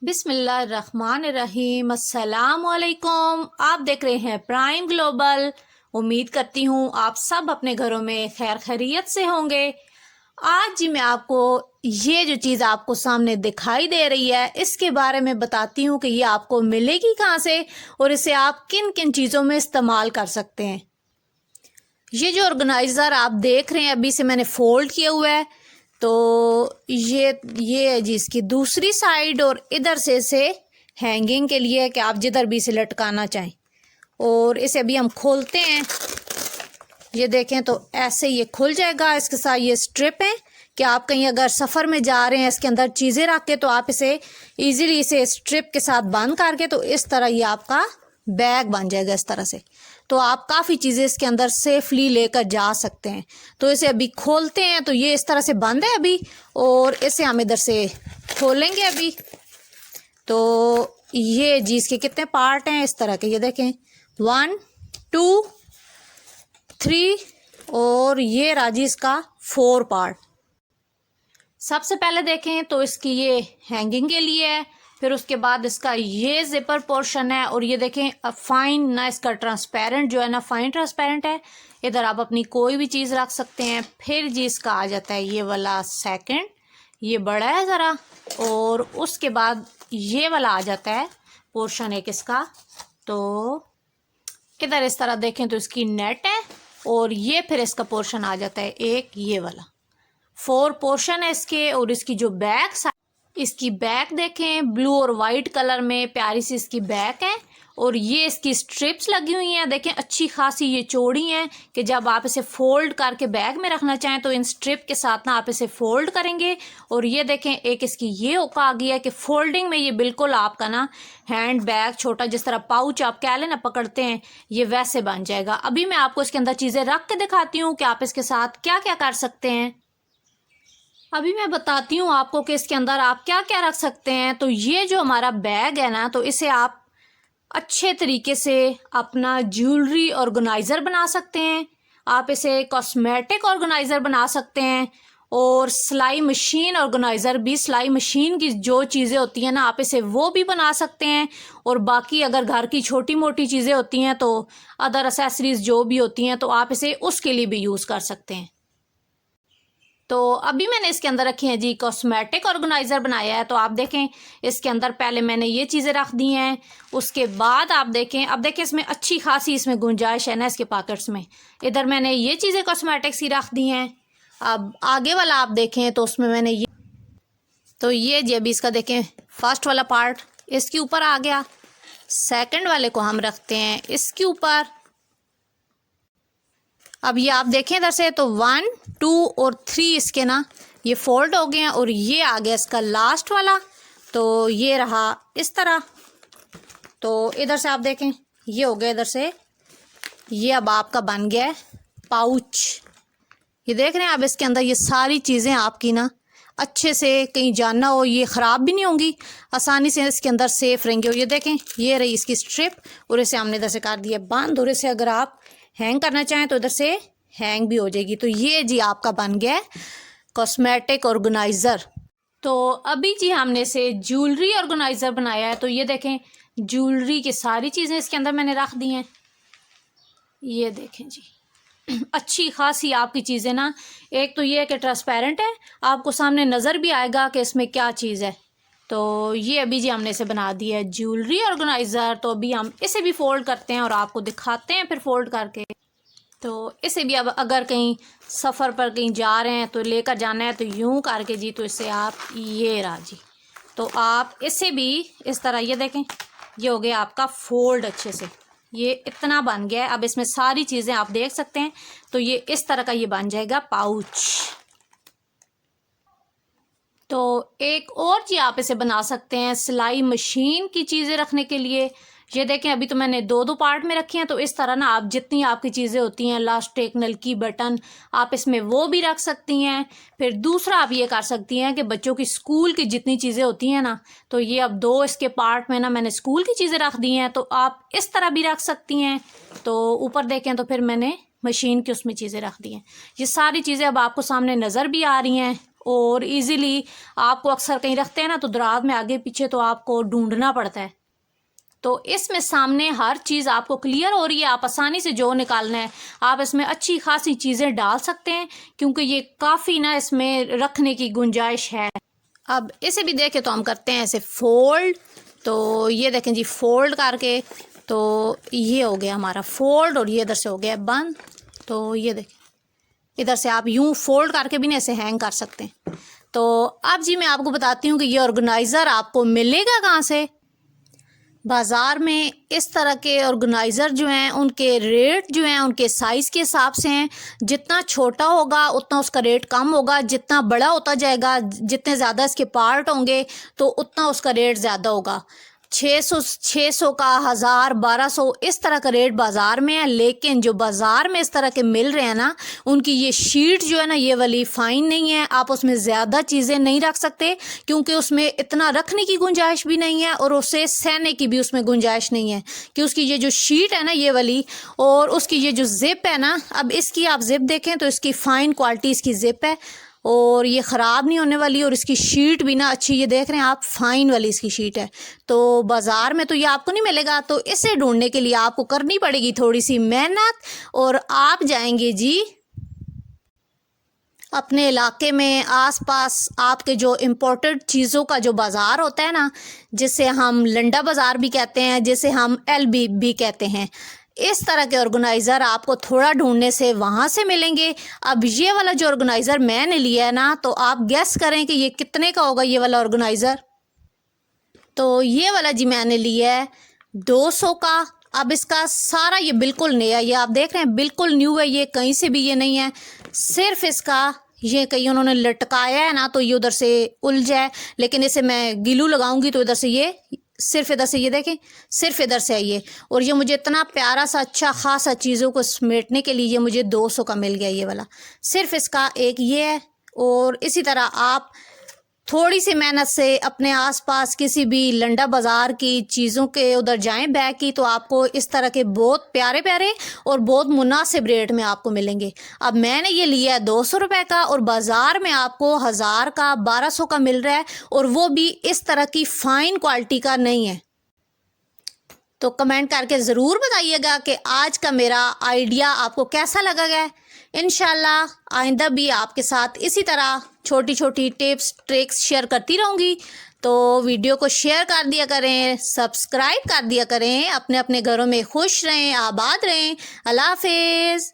बिस्मिल्लाहिर्रहमानिर्रहीम। अस्सलाम वालेकुम। आप देख रहे हैं प्राइम ग्लोबल। उम्मीद करती हूँ आप सब अपने घरों में खैर खैरियत से होंगे। आज जी मैं आपको ये जो चीज़ आपको सामने दिखाई दे रही है इसके बारे में बताती हूँ कि ये आपको मिलेगी कहाँ से और इसे आप किन किन चीज़ों में इस्तेमाल कर सकते हैं। ये जो ऑर्गेनाइज़र आप देख रहे हैं अभी से मैंने फोल्ड किया हुआ है, तो ये है जी इसकी दूसरी साइड और इधर से इसे हैंगिंग के लिए है कि आप जिधर भी इसे लटकाना चाहें। और इसे अभी हम खोलते हैं। ये देखें तो ऐसे ये खुल जाएगा। इसके साथ ये स्ट्रिप है कि आप कहीं अगर सफ़र में जा रहे हैं इसके अंदर चीज़ें रख के तो आप इसे इजीली इसे स्ट्रिप के साथ बंद करके तो इस तरह ये आपका बैग बन जाएगा इस तरह से। तो आप काफ़ी चीज़ें इसके अंदर सेफली लेकर जा सकते हैं। तो इसे अभी खोलते हैं। तो ये इस तरह से बंद है अभी और इसे हम इधर से खोलेंगे अभी। तो ये जी इसके कितने पार्ट हैं इस तरह के, ये देखें 1 2 3 और ये राजी इसका 4 पार्ट। सबसे पहले देखें तो इसकी ये हैंगिंग के लिए है, फिर उसके बाद इसका ये जिपर पोर्शन है और ये देखें फाइन ना इसका ट्रांसपेरेंट जो है ना फाइन ट्रांसपेरेंट है। इधर आप अपनी कोई भी चीज़ रख सकते हैं। फिर जी इसका आ जाता है ये वाला सेकंड, ये बड़ा है ज़रा, और उसके बाद ये वाला आ जाता है पोर्शन एक इसका। तो इधर इस तरह देखें तो इसकी नेट है और ये फिर इसका पोर्शन आ जाता है एक ये वाला। 4 पोर्शन है इसके। और इसकी जो इसकी बैक देखें ब्लू और वाइट कलर में प्यारी सी इसकी बैक है और ये इसकी स्ट्रिप्स लगी हुई हैं। देखें अच्छी खासी ये चौड़ी हैं कि जब आप इसे फोल्ड करके बैग में रखना चाहें तो इन स्ट्रिप के साथ ना आप इसे फोल्ड करेंगे। और ये देखें एक इसकी ये औका आ गया है कि फोल्डिंग में ये बिल्कुल आपका ना हैंड बैग छोटा जिस तरह पाउच आप कह लें ना पकड़ते हैं ये वैसे बन जाएगा। अभी मैं आपको इसके अंदर चीज़ें रख के दिखाती हूँ कि आप इसके साथ क्या क्या कर सकते हैं। अभी मैं बताती हूँ आपको कि इसके अंदर आप क्या क्या रख सकते हैं। तो ये जो हमारा बैग है ना तो इसे आप अच्छे तरीके से अपना ज्वेलरी ऑर्गेनाइज़र बना सकते हैं। आप इसे कॉस्मेटिक ऑर्गेनाइज़र बना सकते हैं और सिलाई मशीन ऑर्गेनाइज़र भी, सिलाई मशीन की जो चीज़ें होती हैं ना आप इसे वो भी बना सकते हैं। और बाकी अगर घर की छोटी मोटी चीज़ें होती हैं तो अदर एसेसरीज़ जो भी होती हैं तो आप इसे उसके लिए भी यूज़ कर सकते हैं। तो अभी मैंने इसके अंदर रखी हैं जी कॉस्मेटिक ऑर्गेनाइज़र बनाया है। तो आप देखें इसके अंदर पहले मैंने ये चीज़ें रख दी हैं। उसके बाद आप देखें, अब देखें इसमें अच्छी खासी इसमें गुंजाइश है ना इसके पॉकेट्स में। इधर मैंने ये चीज़ें कॉस्मेटिक्स की रख दी हैं। अब आगे वाला आप देखें तो उसमें मैंने ये जी अभी इसका देखें फर्स्ट वाला पार्ट इसके ऊपर आ गया। सेकंड वाले को हम रखते हैं इसके ऊपर। अब ये आप देखें इधर से तो 1 2 और 3 इसके ना ये फोल्ड हो गए हैं और ये आ गया इसका लास्ट वाला। तो ये रहा इस तरह। तो इधर से आप देखें ये हो गया इधर से, ये अब आपका बन गया है पाउच। ये देख रहे हैं अब इसके अंदर ये सारी चीज़ें आपकी ना अच्छे से कहीं जाना हो ये ख़राब भी नहीं होंगी, आसानी से इसके अंदर सेफ रहेंगे। और ये देखें ये रही इसकी स्ट्रिप और इसे हमने इधर से कर दिया बंद और इसे अगर आप हैंग करना चाहें तो इधर से हैंग भी हो जाएगी। तो ये जी आपका बन गया है कॉस्मेटिक ऑर्गेनाइज़र। तो अभी जी हमने इसे ज्वेलरी ऑर्गेनाइज़र बनाया है। तो ये देखें ज्वेलरी की सारी चीज़ें इसके अंदर मैंने रख दी हैं। ये देखें जी अच्छी खासी आपकी चीज़ें ना, एक तो ये है कि ट्रांसपेरेंट है, आपको सामने नज़र भी आएगा कि इसमें क्या चीज़ है। तो ये अभी जी हमने इसे बना दिया है ज्वेलरी ऑर्गेनाइज़र। तो अभी हम इसे भी फोल्ड करते हैं और आपको दिखाते हैं फिर फोल्ड करके। तो इसे भी अब अगर कहीं सफ़र पर कहीं जा रहे हैं तो लेकर जाना है तो यूं करके जी तो इसे आप ये रहा जी। तो आप इसे भी इस तरह ये देखें ये हो गया आपका फोल्ड अच्छे से, ये इतना बन गया है। अब इसमें सारी चीज़ें आप देख सकते हैं। तो ये इस तरह का ये बन जाएगा पाउच। तो एक और जी आप इसे बना सकते हैं सिलाई मशीन की चीज़ें रखने के लिए। ये देखें अभी तो मैंने 2 पार्ट में रखी हैं। तो इस तरह ना आप जितनी आपकी चीज़ें होती हैं इलास्टिक नलकी बटन आप इसमें वो भी रख सकती हैं। फिर दूसरा आप ये कर सकती हैं कि बच्चों की स्कूल की जितनी चीज़ें होती हैं ना तो ये अब 2 इसके पार्ट में ना मैंने स्कूल की चीज़ें रख दी हैं। तो आप इस तरह भी रख सकती हैं। तो ऊपर देखें तो फिर मैंने मशीन की उसमें चीज़ें रख दी हैं। ये सारी चीज़ें अब आपको सामने नज़र भी आ रही हैं और इजीली आपको अक्सर कहीं रखते हैं ना तो दराज में आगे पीछे तो आपको ढूंढना पड़ता है। तो इसमें सामने हर चीज़ आपको क्लियर हो रही है, आप आसानी से जो निकालना है आप इसमें अच्छी खासी चीज़ें डाल सकते हैं क्योंकि ये काफ़ी ना इसमें रखने की गुंजाइश है। अब इसे भी देखें तो हम करते हैं ऐसे फोल्ड, तो ये देखें जी फोल्ड करके तो ये हो गया हमारा फोल्ड और ये इधर से हो गया बंद। तो ये देखें इधर से आप यूं फोल्ड करके भी ना ऐसे हैंग कर सकते हैं। तो अब जी मैं आपको बताती हूँ कि ये ऑर्गेनाइज़र आपको मिलेगा कहाँ से। बाज़ार में इस तरह के ऑर्गेनाइज़र जो हैं उनके रेट जो हैं उनके साइज़ के हिसाब से हैं। जितना छोटा होगा उतना उसका रेट कम होगा, जितना बड़ा होता जाएगा जितने ज़्यादा इसके पार्ट होंगे तो उतना उसका रेट ज़्यादा होगा। 600 का 1000 1200 इस तरह का रेट बाज़ार में है। लेकिन जो बाज़ार में इस तरह के मिल रहे हैं ना उनकी ये शीट जो है ना ये वाली फ़ाइन नहीं है। आप उसमें ज़्यादा चीज़ें नहीं रख सकते क्योंकि उसमें इतना रखने की गुंजाइश भी नहीं है और उसे सहने की भी उसमें गुंजाइश नहीं है कि उसकी ये जो शीट है ना ये वाली और उसकी ये जो ज़िप है ना, अब इसकी आप ज़िप देखें तो इसकी फ़ाइन क्वालिटी इसकी ज़िप है और ये ख़राब नहीं होने वाली और इसकी शीट भी ना अच्छी, ये देख रहे हैं आप फ़ाइन वाली इसकी शीट है। तो बाज़ार में तो ये आपको नहीं मिलेगा। तो इसे ढूंढने के लिए आपको करनी पड़ेगी थोड़ी सी मेहनत और आप जाएंगे जी अपने इलाके में आसपास आपके जो इम्पोर्टेड चीज़ों का जो बाज़ार होता है ना, जिसे हम लंडा बाज़ार भी कहते हैं, जिसे हम एलबी भी कहते हैं, इस तरह के ऑर्गेनाइज़र आपको थोड़ा ढूंढने से वहाँ से मिलेंगे। अब ये वाला जो ऑर्गेनाइज़र मैंने लिया है ना तो आप गेस करें कि ये कितने का होगा ये वाला ऑर्गेनाइज़र। तो ये वाला जी मैंने लिया है 200 का। अब इसका सारा ये बिल्कुल नया, ये आप देख रहे हैं बिल्कुल न्यू है, ये कहीं से भी ये नहीं है, सिर्फ इसका ये कहीं उन्होंने लटकाया है ना तो ये उधर से उलझा है। लेकिन इसे मैं गिलू लगाऊंगी तो इधर से ये सिर्फ इधर से, ये देखें सिर्फ इधर से आई है और ये मुझे इतना प्यारा सा अच्छा खासा चीज़ों को समेटने के लिए ये मुझे 200 का मिल गया ये वाला। सिर्फ इसका एक ये है। और इसी तरह आप थोड़ी सी मेहनत से अपने आसपास किसी भी लंडा बाज़ार की चीज़ों के उधर जाएं बैग की तो आपको इस तरह के बहुत प्यारे प्यारे और बहुत मुनासिब रेट में आपको मिलेंगे। अब मैंने ये लिया है 200 रुपये का और बाज़ार में आपको 1000 का 1200 का मिल रहा है और वो भी इस तरह की फ़ाइन क्वालिटी का नहीं है। तो कमेंट करके ज़रूर बताइएगा कि आज का मेरा आइडिया आपको कैसा लगा है। इंशाल्लाह आइंदा भी आपके साथ इसी तरह छोटी छोटी टिप्स ट्रिक्स शेयर करती रहूँगी। तो वीडियो को शेयर कर दिया करें, सब्सक्राइब कर दिया करें। अपने अपने घरों में खुश रहें, आबाद रहें। अल्लाह हाफिज़।